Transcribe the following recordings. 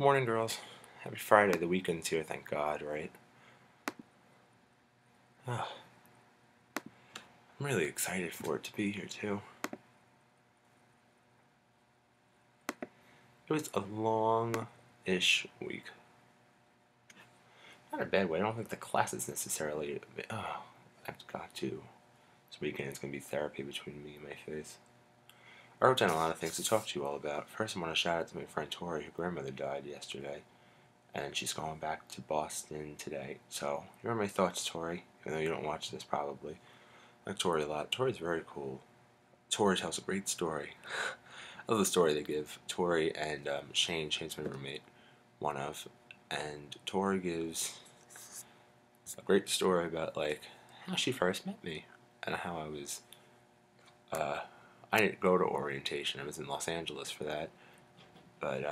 Morning, girls. Happy Friday. The weekend's here, thank God, right? Oh, I'm really excited for it to be here, too. It was a long-ish week. Not in a bad way. I don't think the class is necessarily... Oh, I've got to. This weekend is going to be therapy between me and my face. I wrote down a lot of things to talk to you all about. First, I want to shout out to my friend Tori. Her grandmother died yesterday, and she's going back to Boston today. So, here are my thoughts, Tori, even though you don't watch this probably. I like Tori a lot. Tori's very cool. Tori tells a great story. I love the story they give. Tori and Shane's my roommate, one of, and Tori gives a great story about like how she first met me and how I was. I didn't go to orientation. I was in Los Angeles for that, but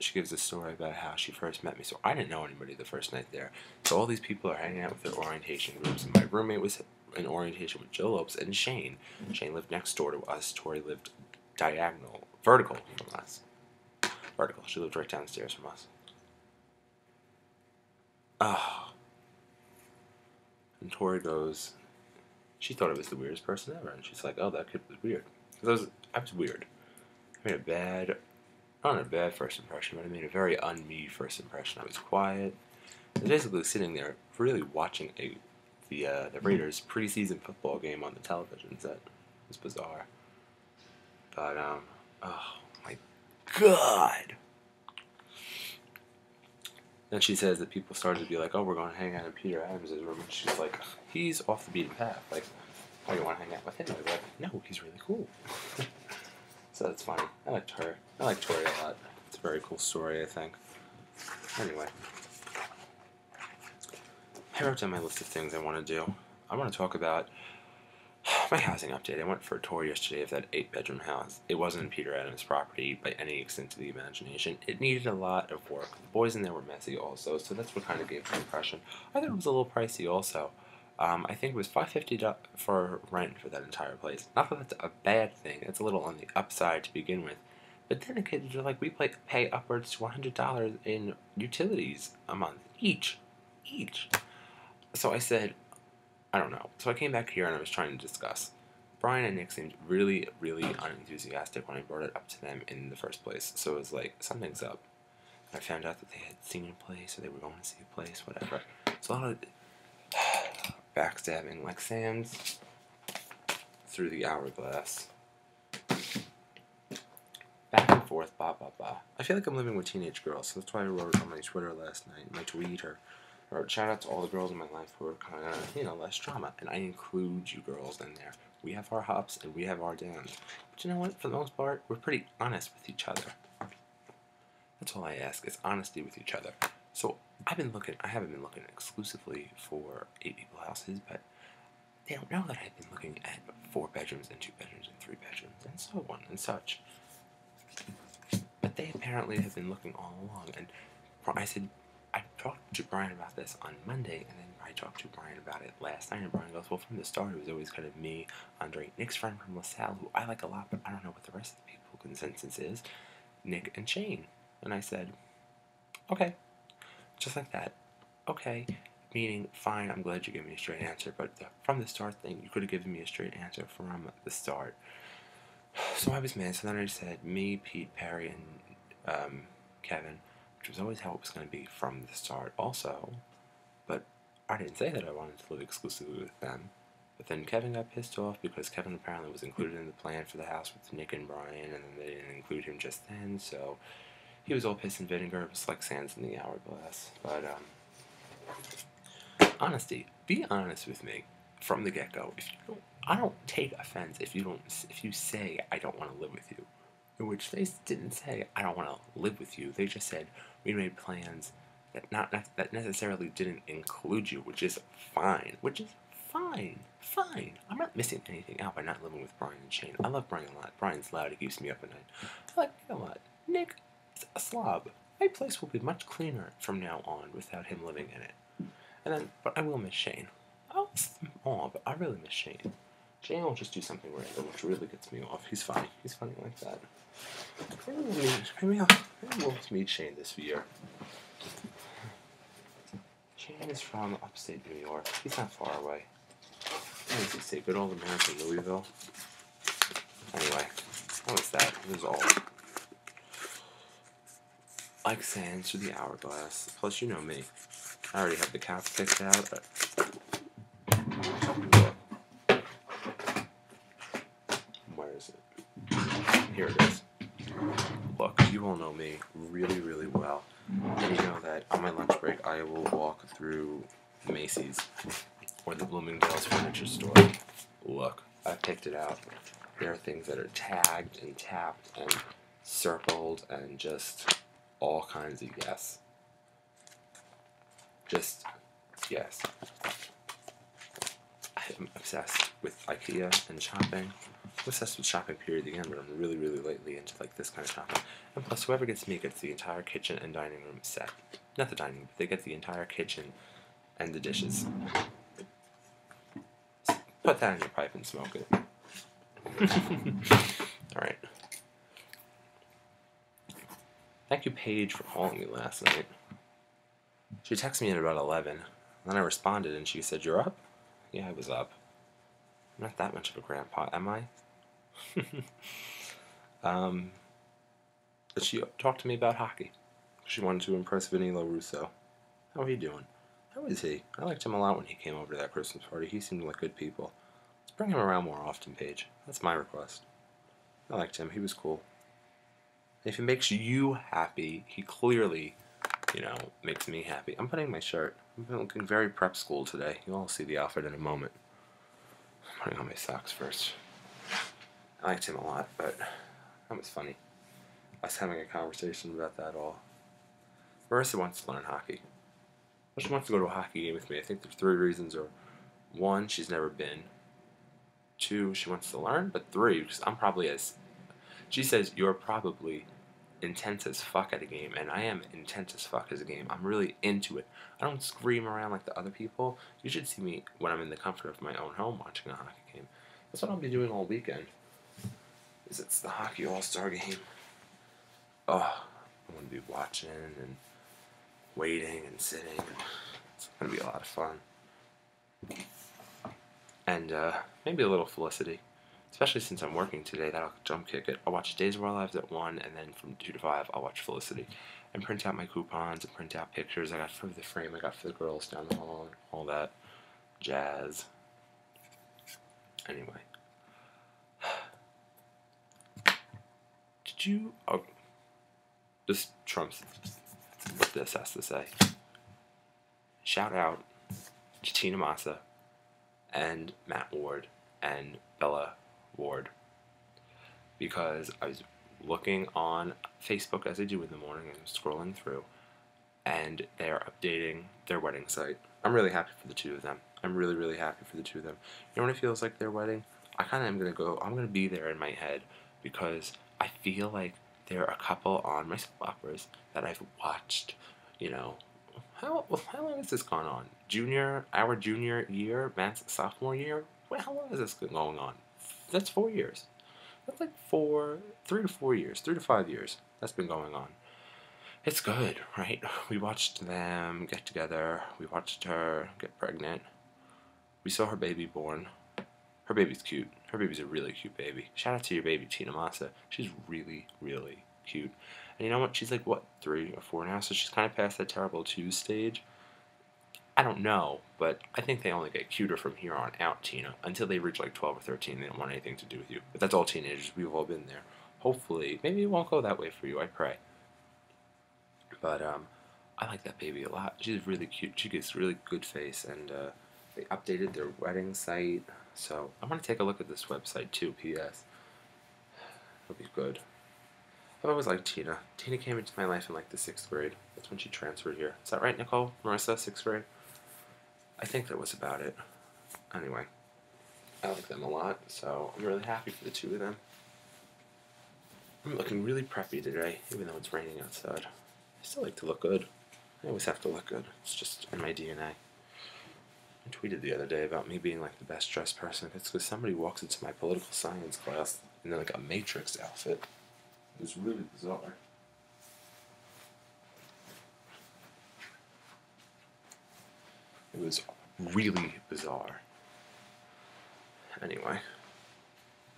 she gives a story about how she first met me. So I didn't know anybody the first night there. So all these people are hanging out with their orientation groups, and my roommate was in orientation with Joe Lopes and Shane. Shane lived next door to us. Tori lived vertical from us. Vertical. She lived right downstairs from us. Oh. And Tori goes, she thought I was the weirdest person ever, and she's like, "Oh, that kid was weird." Because I was weird. I made not a bad first impression, but I made a very un-me first impression. I was quiet. I was basically sitting there, really watching the Raiders preseason football game on the television set. It was bizarre. But oh my God. Then she says that people started to be like, "Oh, we're going to hang out in Peter Adams' room," and she's like, "He's off the beaten path. Like, why do you want to hang out with him?" I'd be like, "No, he's really cool." So that's funny. I liked her. I like Tori a lot. It's a very cool story, I think. Anyway, I wrote down my list of things I want to do. I want to talk about my housing update. I went for a tour yesterday of that 8-bedroom house. It wasn't Peter Adams' property by any extent of the imagination. It needed a lot of work. The boys in there were messy also, so that's what kind of gave the impression. I thought it was a little pricey also. I think it was $550 for rent for that entire place. Not that that's a bad thing. It's a little on the upside to begin with. But then again, like we pay upwards to $100 in utilities a month each. So I said, I don't know. So I came back here and I was trying to discuss. Brian and Nick seemed really, really unenthusiastic when I brought it up to them in the first place. So it was like, something's up. I found out that they had seen a place or they were going to see a place, whatever. So a lot of backstabbing, like sands through the hourglass. Back and forth, blah, blah, blah. I feel like I'm living with teenage girls, so that's why I wrote on my Twitter last night, my tweet, or shout out to all the girls in my life who are kind of, less drama. And I include you girls in there. We have our ups and we have our downs. But you know what? For the most part, we're pretty honest with each other. That's all I ask, is honesty with each other. So I haven't been looking exclusively for 8-people houses, but they don't know that I've been looking at 4 bedrooms and 2 bedrooms and 3 bedrooms and so on and such. But they apparently have been looking all along. And I talked to Brian about this on Monday, and then I talked to Brian about it last night, and Brian goes, "Well, from the start, it was always kind of me, Andre, Nick's friend from LaSalle, who I like a lot, but I don't know what the rest of the people consensus is, Nick and Shane." And I said, "Okay." Just like that. Okay. Meaning, fine, I'm glad you gave me a straight answer, but from the start thing, you could have given me a straight answer from the start. So I was mad, so then I said me, Pete, Perry, and Kevin, which was always how it was going to be from the start also, but I didn't say that I wanted to live exclusively with them. But then Kevin got pissed off because Kevin apparently was included in the plan for the house with Nick and Brian, and then they didn't include him just then, so he was all piss and vinegar. It was like sands in the hourglass. But honesty, be honest with me from the get-go. I don't take offense if you say I don't want to live with you. In which they didn't say I don't want to live with you. They just said we made plans that necessarily didn't include you, which is fine. Fine. I'm not missing anything out by not living with Brian and Shane. I love Brian a lot. Brian's loud. He keeps me up at night. I like Nick a lot. Nick is a slob. My place will be much cleaner from now on without him living in it. But I will miss Shane. I'll miss them all, but I really miss Shane. Shane will just do something random, which really gets me off. He's funny. He's funny like that. Maybe We'll meet Shane this year. Shane is from upstate New York. He's not far away. What does he say? Good old American Louisville. Anyway, what was that? It was all like sands through the hourglass. Plus, you know me. I already have the cap picked out. Where is it? Here it is. Look, you all know me really, really well. And you know that on my lunch break, I will walk through Macy's or the Bloomingdale's furniture store. Look, I've picked it out. There are things that are tagged and tapped and circled and just all kinds of yes. Just yes. I'm obsessed with IKEA and shopping. I'm obsessed with shopping period again, but I'm really, really lately into like this kind of shopping. And plus, whoever gets me gets the entire kitchen and dining room set. Not the dining room, but they get the entire kitchen and the dishes. Put that in your pipe and smoke it. Alright. Thank you, Paige, for calling me last night. She texted me at about 11. And then I responded and she said, "You're up?" Yeah, I was up. I'm not that much of a grandpa, am I? But she talked to me about hockey. She wanted to impress Vinilo Russo. How are you doing? How is he? I liked him a lot when he came over to that Christmas party. He seemed like good people. Let's bring him around more often, Paige. That's my request. I liked him. He was cool. If it makes you happy, he clearly, makes me happy. I'm putting my shirt. I've been looking very prep school today. You'll all see the outfit in a moment. I'm putting on my socks first. I liked him a lot, but that was funny. I was having a conversation about that all. Marissa wants to learn hockey. Well, she wants to go to a hockey game with me. I think there's 3 reasons. Or 1, she's never been. 2, she wants to learn. But 3, because I'm probably she says, you're probably intense as fuck at a game, and I am intense as fuck as a game. I'm really into it. I don't scream around like the other people. You should see me when I'm in the comfort of my own home watching a hockey game. That's what I'll be doing all weekend. It's the hockey all-star game. Oh, I'm going to be watching and waiting and sitting. It's going to be a lot of fun. And maybe a little Felicity. Especially since I'm working today, that'll jump kick it. I'll watch Days of Our Lives at 1, and then from 2 to 5, I'll watch Felicity. And print out my coupons and print out pictures I got for the frame I got for the girls down the hall and all that jazz. Anyway. Did you... Oh. This trumps what this has to say. Shout out to Tina Masa and Matt Ward and Bella Ward, because I was looking on Facebook as I do in the morning and scrolling through, and they are updating their wedding site. I'm really happy for the 2 of them. I'm really, really happy for the 2 of them. You know what it feels like their wedding? I kind of am going to go, I'm going to be there in my head, because I feel like they're a couple on my soap operas that I've watched, how long has this gone on? Our junior year, Matt's sophomore year? Well, how long is this going on? That's 4 years. That's like 3 to 4 years, 3 to 5 years. That's been going on. It's good, right? We watched them get together. We watched her get pregnant. We saw her baby born. Her baby's cute. Her baby's a really cute baby. Shout out to your baby, Tina Masa. She's really, really cute. And you know what? She's like, 3 or 4 now? So she's kind of past that terrible 2 stage. I don't know, but I think they only get cuter from here on out, Tina. Until they reach like 12 or 13, they don't want anything to do with you. But that's all teenagers. We've all been there. Hopefully, maybe it won't go that way for you. I pray. But I like that baby a lot. She's really cute. She gets a really good face, and they updated their wedding site. So I'm gonna take a look at this website too. P.S. It'll be good. I've always liked Tina. Tina came into my life in like the 6th grade. That's when she transferred here. Is that right, Nicole? Marissa, 6th grade? I think that was about it. Anyway, I like them a lot, so I'm really happy for the 2 of them. I'm looking really preppy today, even though it's raining outside. I still like to look good. I always have to look good. It's just in my DNA. I tweeted the other day about me being like the best dressed person. It's because somebody walks into my political science class in like a Matrix outfit. It was really bizarre. It was really bizarre. Anyway,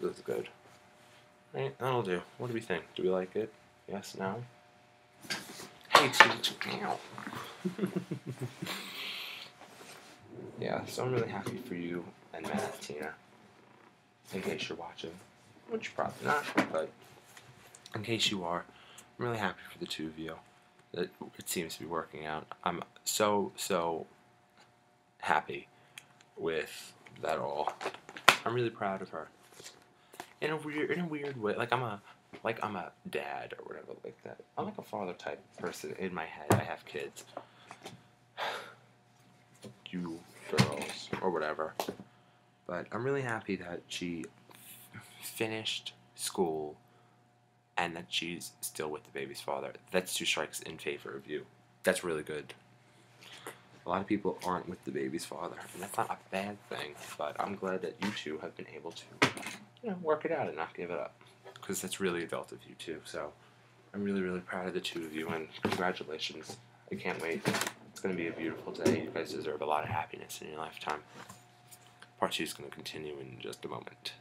it was good. Right, that'll do. What do we think? Do we like it? Yes, no? Hey, teach. Ow. Yeah, so I'm really happy for you and Matt, Tina. In case you're watching. Which you're probably not, but in case you are, I'm really happy for the two of you. It seems to be working out. I'm so happy with that all. I'm really proud of her. In a weird way. Like I'm a dad or whatever like that. I'm like a father type person in my head. I have kids. You girls or whatever. But I'm really happy that she finished school and that she's still with the baby's father. That's 2 strikes in favor of you. That's really good. A lot of people aren't with the baby's father, and that's not a bad thing, but I'm glad that you two have been able to, work it out and not give it up, because that's really adult of you too, so I'm really, really proud of the two of you, and congratulations. I can't wait. It's going to be a beautiful day. You guys deserve a lot of happiness in your lifetime. Part 2 is going to continue in just a moment.